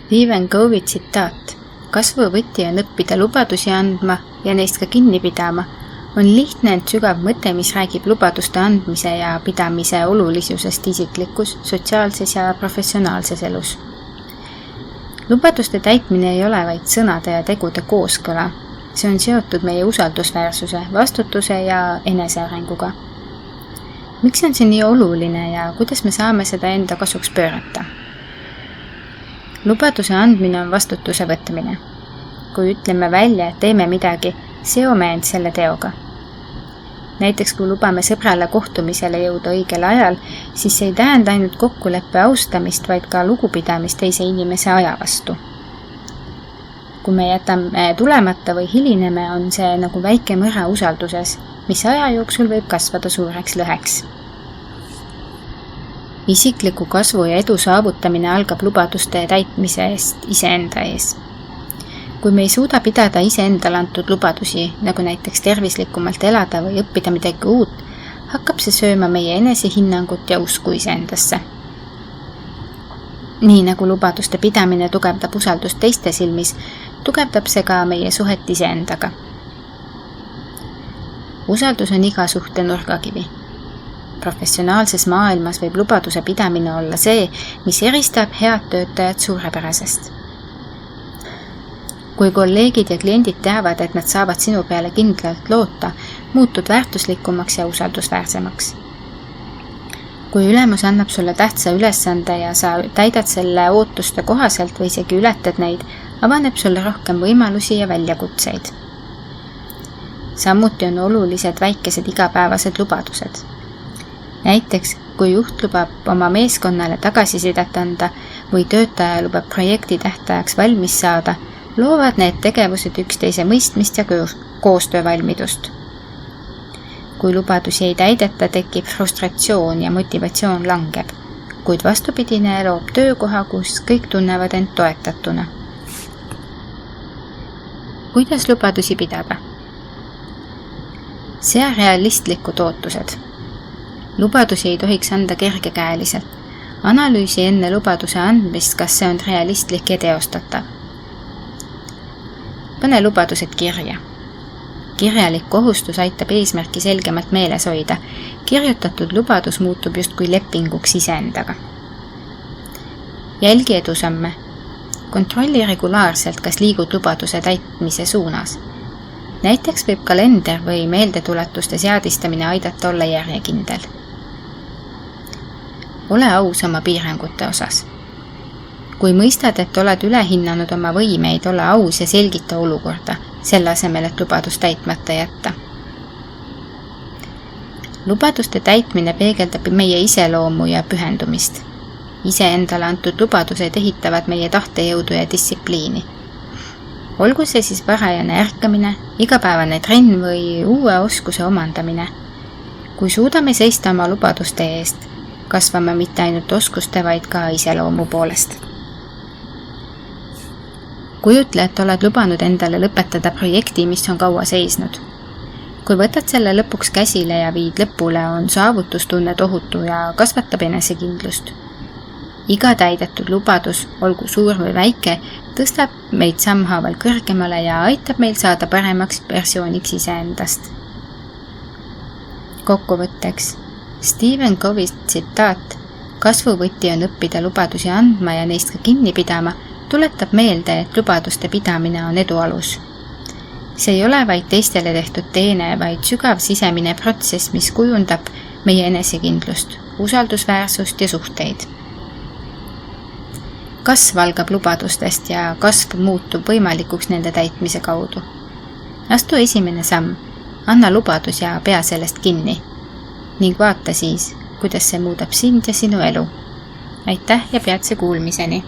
Stephen Covey tsitaat: kasvu võti on õppida lubadusi andma ja neist ka kinni pidama, on lihtne, ent sügav mõte, mis räägib lubaduste andmise ja pidamise olulisusest isiklikus, sotsiaalses ja professionaalses elus. Lubaduste täitmine ei ole vaid sõnade ja tegude kooskõla. See on seotud meie usaldusväärsuse, vastutuse ja enesearenguga. Miks on see nii oluline ja kuidas me saame seda enda kasuks pöörata? Lubaduse andmine on vastutuse võtmine. Kui ütleme välja, et teeme midagi, seome end selle teoga. Näiteks kui lubame sõbrale kohtumisele jõuda õigel ajal, siis see ei tähenda ainult kokkuleppe austamist, vaid ka lugupidamist teise inimese aja vastu. Kui me jätame tulemata või hilineme, on see nagu väike mõra usalduses, mis aja jooksul võib kasvada suureks lõheks. Isikliku kasvu ja edu saavutamine algab lubaduste täitmise eest iseenda ees. Kui me ei suuda pidada iseendale antud lubadusi, nagu näiteks tervislikumalt elada või õppida midagi uut, hakkab see sööma meie enesehinnangut ja usku iseendasse. Nii nagu lubaduste pidamine tugevdab usaldust teiste silmis, tugevdab see ka meie suhet iseendaga. Usaldus on iga suhte nurgakivi. Professionaalses maailmas võib lubaduse pidamine olla see, mis eristab head töötajad suurepärasest. Kui kolleegid ja kliendid teavad, et nad saavad sinu peale kindlalt loota, muutud väärtuslikumaks ja usaldusväärsemaks. Kui ülemus annab sulle tähtsa ülesande ja sa täidad selle ootuste kohaselt või isegi ületad neid, avaneb sulle rohkem võimalusi ja väljakutseid. Samuti on olulised väikesed igapäevased lubadused. Näiteks, kui juht lubab oma meeskonnale tagasisidet anda või töötaja lubab projekti tähtajaks valmis saada, loovad need tegevused üksteise mõistmist ja koostöövalmidust. Kui lubadusi ei täideta, tekib frustratsioon ja motivatsioon langeb, kuid vastupidine loob töökoha, kus kõik tunnevad end toetatuna. Kuidas lubadusi pidada? Sea realistlikud ootused. Lubadusi ei tohiks anda kergekäeliselt. Analüüsi enne lubaduse andmist, kas see on realistlik ja teostatav. Pane lubadused kirja. Kirjalik kohustus aitab eesmärki selgemalt meeles hoida. Kirjutatud lubadus muutub justkui lepinguks iseendaga. Jälgi edusamme. Kontrolli regulaarselt, kas liigud lubaduse täitmise suunas. Näiteks võib kalender või meeldetuletuste seadistamine aidata olla järjekindel. Ole aus oma piirangute osas. Kui mõistad, et oled ülehinnanud oma võimeid, ole aus ja selgita olukorda, selle asemel, et lubadust täitmata jätta. Lubaduste täitmine peegeldab meie iseloomu ja pühendumist. Iseendale antud lubadused ehitavad meie tahtejõudu ja distsipliini. Olgu see siis varajane ärkamine, igapäevane trenn või uue oskuse omandamine. Kui suudame seista oma lubaduste eest, kasvame mitte ainult oskuste, vaid ka iseloomu poolest. Kujutle, et oled lubanud endale lõpetada projekti, mis on kaua seisnud. Kui võtad selle lõpuks käsile ja viid lõpule, on saavutustunne tohutu ja kasvatab enesekindlust. Iga täidetud lubadus, olgu suur või väike, tõstab meid sammhaaval kõrgemale ja aitab meil saada paremaks versiooniks iseendast. Kokkuvõtteks. Stephen Covey tsitaat: kasvuvõti on õppida lubadusi andma ja neist ka kinni pidama, tuletab meelde, et lubaduste pidamine on edu alus. See ei ole vaid teistele tehtud teene, vaid sügav sisemine protsess, mis kujundab meie enesekindlust, usaldusväärsust ja suhteid. Kasv algab lubadustest ja kasv muutub võimalikuks nende täitmise kaudu. Astu esimene samm, anna lubadus ja pea sellest kinni. Ning vaata siis, kuidas see muudab sind ja sinu elu. Aitäh ja peatse kuulmiseni!